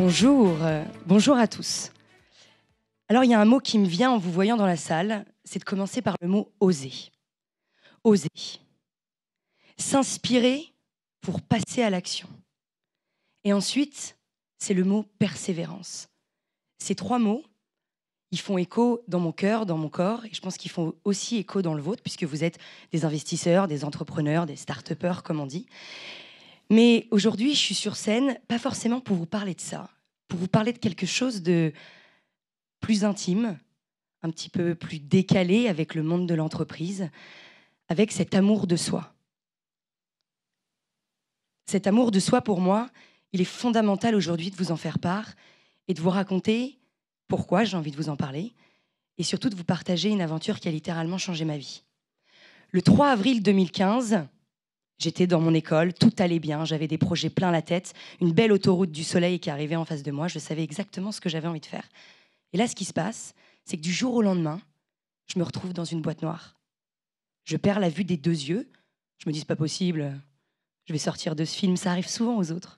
Bonjour à tous. Alors, il y a un mot qui me vient en vous voyant dans la salle, c'est de commencer par le mot oser. Oser. S'inspirer pour passer à l'action. Et ensuite, c'est le mot persévérance. Ces trois mots, ils font écho dans mon cœur, dans mon corps, et je pense qu'ils font aussi écho dans le vôtre, puisque vous êtes des investisseurs, des entrepreneurs, des start-upers, comme on dit. Mais aujourd'hui, je suis sur scène, pas forcément pour vous parler de ça, pour vous parler de quelque chose de plus intime, un petit peu plus décalé avec le monde de l'entreprise, avec cet amour de soi. Cet amour de soi, pour moi, il est fondamental aujourd'hui de vous en faire part et de vous raconter pourquoi j'ai envie de vous en parler et surtout de vous partager une aventure qui a littéralement changé ma vie. Le 3 avril 2015, j'étais dans mon école, tout allait bien, j'avais des projets plein la tête, une belle autoroute du soleil qui arrivait en face de moi, je savais exactement ce que j'avais envie de faire. Et là, ce qui se passe, c'est que du jour au lendemain, je me retrouve dans une boîte noire. Je perds la vue des deux yeux, je me dis c'est pas possible, je vais sortir de ce film, ça arrive souvent aux autres.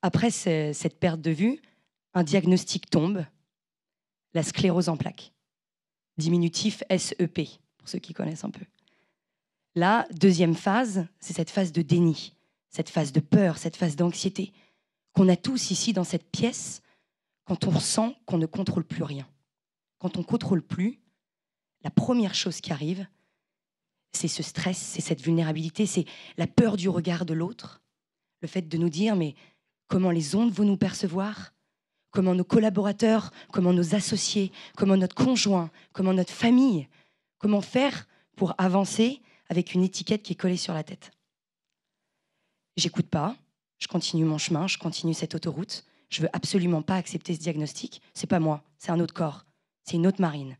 Après cette perte de vue, un diagnostic tombe, la sclérose en plaques. Diminutif SEP, pour ceux qui connaissent un peu. La deuxième phase, c'est cette phase de déni, cette phase de peur, cette phase d'anxiété, qu'on a tous ici dans cette pièce quand on sent qu'on ne contrôle plus rien. Quand on ne contrôle plus, la première chose qui arrive, c'est ce stress, c'est cette vulnérabilité, c'est la peur du regard de l'autre, le fait de nous dire mais comment les ondes vont nous percevoir, comment nos collaborateurs, comment nos associés, comment notre conjoint, comment notre famille, comment faire pour avancer avec une étiquette qui est collée sur la tête. J'écoute pas, je continue mon chemin, je continue cette autoroute, je veux absolument pas accepter ce diagnostic, c'est pas moi, c'est un autre corps, c'est une autre Marine.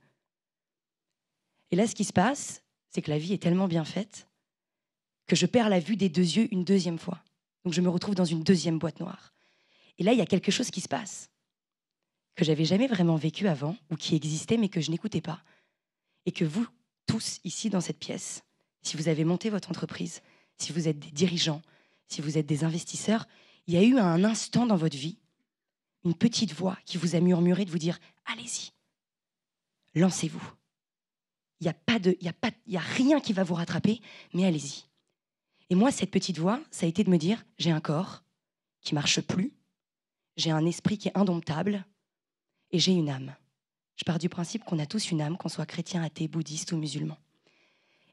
Et là, ce qui se passe, c'est que la vie est tellement bien faite que je perds la vue des deux yeux une deuxième fois. Donc je me retrouve dans une deuxième boîte noire. Et là, il y a quelque chose qui se passe que j'avais jamais vraiment vécu avant ou qui existait mais que je n'écoutais pas. Et que vous, tous ici dans cette pièce, si vous avez monté votre entreprise, si vous êtes des dirigeants, si vous êtes des investisseurs, il y a eu un instant dans votre vie une petite voix qui vous a murmuré de vous dire « Allez-y, lancez-vous ». Il n'y a rien qui va vous rattraper, mais allez-y. Et moi, cette petite voix, ça a été de me dire, j'ai un corps qui ne marche plus, j'ai un esprit qui est indomptable, et j'ai une âme. Je pars du principe qu'on a tous une âme, qu'on soit chrétien, athée, bouddhiste ou musulman.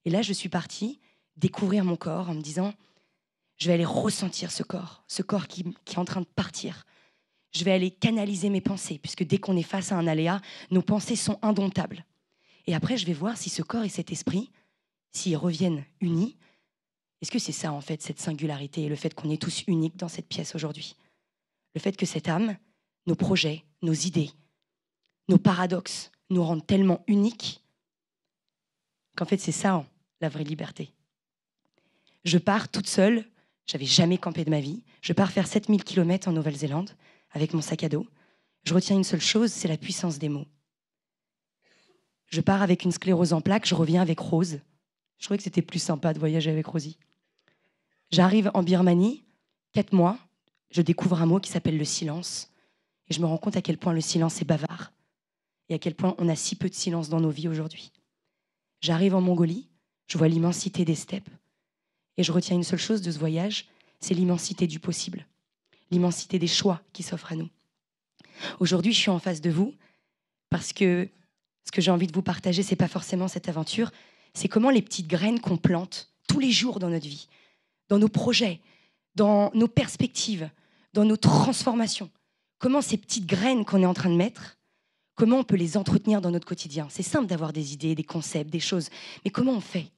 Et là, je suis partie découvrir mon corps en me disant, je vais aller ressentir ce corps qui est en train de partir. Je vais aller canaliser mes pensées, puisque dès qu'on est face à un aléa, nos pensées sont indomptables. Et après, je vais voir si ce corps et cet esprit, s'ils reviennent unis, est-ce que c'est ça, en fait, cette singularité et le fait qu'on est tous uniques dans cette pièce aujourd'hui? Le fait que cette âme, nos projets, nos idées, nos paradoxes nous rendent tellement uniques qu'en fait, c'est ça, la vraie liberté. Je pars toute seule, j'avais jamais campé de ma vie, je pars faire 7000 km en Nouvelle-Zélande avec mon sac à dos. Je retiens une seule chose, c'est la puissance des mots. Je pars avec une sclérose en plaques, je reviens avec Rose. Je trouvais que c'était plus sympa de voyager avec Rosie. J'arrive en Birmanie, 4 mois, je découvre un mot qui s'appelle le silence. Et je me rends compte à quel point le silence est bavard et à quel point on a si peu de silence dans nos vies aujourd'hui. J'arrive en Mongolie, je vois l'immensité des steppes et je retiens une seule chose de ce voyage, c'est l'immensité du possible, l'immensité des choix qui s'offrent à nous. Aujourd'hui, je suis en face de vous parce que ce que j'ai envie de vous partager, c'est pas forcément cette aventure, c'est comment les petites graines qu'on plante tous les jours dans notre vie, dans nos projets, dans nos perspectives, dans nos transformations, comment ces petites graines qu'on est en train de mettre, comment on peut les entretenir dans notre quotidien. C'est simple d'avoir des idées, des concepts, des choses, mais comment on fait?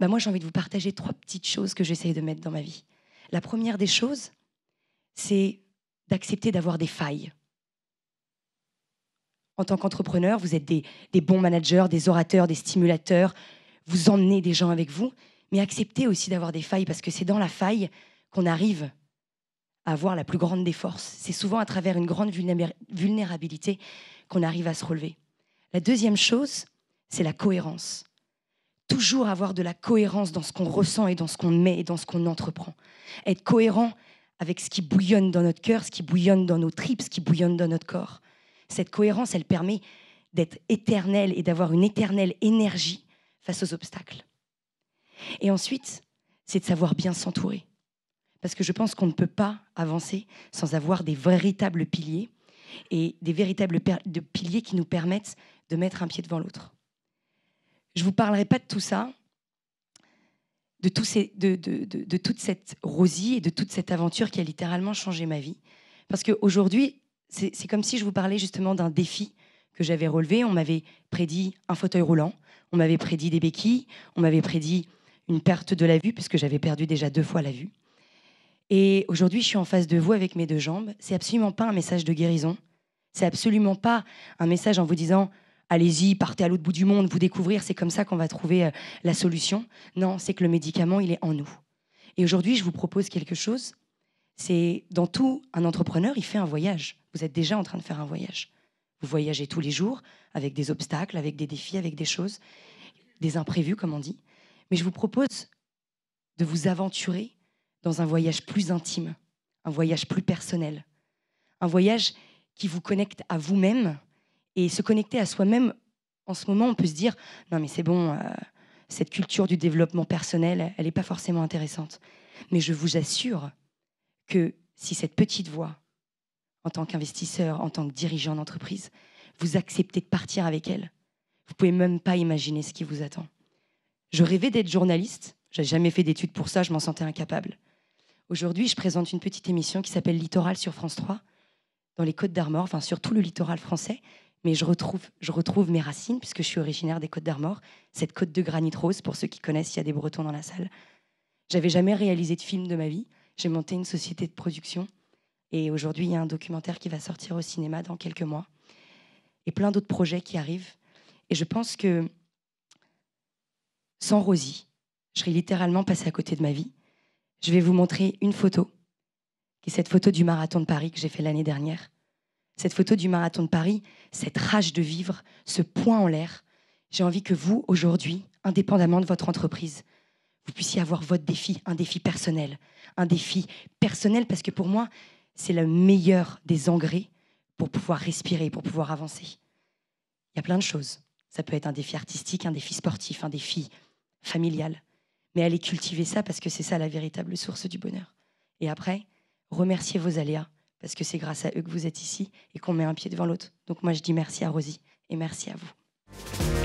Moi, j'ai envie de vous partager 3 petites choses que j'essaye de mettre dans ma vie. La première des choses, c'est d'accepter d'avoir des failles. En tant qu'entrepreneur, vous êtes des bons managers, des orateurs, des stimulateurs, vous emmenez des gens avec vous, mais acceptez aussi d'avoir des failles parce que c'est dans la faille qu'on arrive à avoir la plus grande des forces. C'est souvent à travers une grande vulnérabilité qu'on arrive à se relever. La deuxième chose, c'est la cohérence. Toujours avoir de la cohérence dans ce qu'on ressent et dans ce qu'on met et dans ce qu'on entreprend. Être cohérent avec ce qui bouillonne dans notre cœur, ce qui bouillonne dans nos tripes, ce qui bouillonne dans notre corps. Cette cohérence, elle permet d'être éternelle et d'avoir une éternelle énergie face aux obstacles. Et ensuite, c'est de savoir bien s'entourer. Parce que je pense qu'on ne peut pas avancer sans avoir des véritables piliers et des véritables piliers qui nous permettent de mettre un pied devant l'autre. Je ne vous parlerai pas de tout ça, de toute cette rosée et de toute cette aventure qui a littéralement changé ma vie. Parce qu'aujourd'hui, c'est comme si je vous parlais justement d'un défi que j'avais relevé. On m'avait prédit un fauteuil roulant, on m'avait prédit des béquilles, on m'avait prédit une perte de la vue, puisque j'avais perdu déjà 2 fois la vue. Et aujourd'hui, je suis en face de vous avec mes 2 jambes. C'est absolument pas un message de guérison. C'est absolument pas un message en vous disant « Allez-y, partez à l'autre bout du monde, vous découvrir, c'est comme ça qu'on va trouver la solution. » Non, c'est que le médicament, il est en nous. Et aujourd'hui, je vous propose quelque chose. C'est dans tout, un entrepreneur, il fait un voyage. Vous êtes déjà en train de faire un voyage. Vous voyagez tous les jours avec des obstacles, avec des défis, avec des choses, des imprévus, comme on dit. Mais je vous propose de vous aventurer dans un voyage plus intime, un voyage plus personnel, un voyage qui vous connecte à vous-même. Et se connecter à soi-même, en ce moment, on peut se dire « Non mais c'est bon, cette culture du développement personnel, elle n'est pas forcément intéressante. » Mais je vous assure que si cette petite voix, en tant qu'investisseur, en tant que dirigeant d'entreprise, vous acceptez de partir avec elle, vous ne pouvez même pas imaginer ce qui vous attend. Je rêvais d'être journaliste, je n'ai jamais fait d'études pour ça, je m'en sentais incapable. Aujourd'hui, je présente une petite émission qui s'appelle Littoral sur France 3, dans les Côtes-d'Armor, enfin sur tout le littoral français, mais je retrouve mes racines, puisque je suis originaire des Côtes-d'Armor, cette côte de granit rose, pour ceux qui connaissent, il y a des Bretons dans la salle. J'avais jamais réalisé de film de ma vie, j'ai monté une société de production, et aujourd'hui, il y a un documentaire qui va sortir au cinéma dans quelques mois, et plein d'autres projets qui arrivent. Et je pense que sans Rosie, je serais littéralement passée à côté de ma vie. Je vais vous montrer une photo, qui est cette photo du marathon de Paris que j'ai fait l'année dernière. Cette photo du marathon de Paris, cette rage de vivre, ce poing en l'air. J'ai envie que vous, aujourd'hui, indépendamment de votre entreprise, vous puissiez avoir votre défi, un défi personnel. Un défi personnel parce que pour moi, c'est le meilleur des engrais pour pouvoir respirer, pour pouvoir avancer. Il y a plein de choses. Ça peut être un défi artistique, un défi sportif, un défi familial. Mais allez cultiver ça parce que c'est ça la véritable source du bonheur. Et après, remerciez vos aléas parce que c'est grâce à eux que vous êtes ici et qu'on met un pied devant l'autre. Donc moi, je dis merci à Rosie et merci à vous.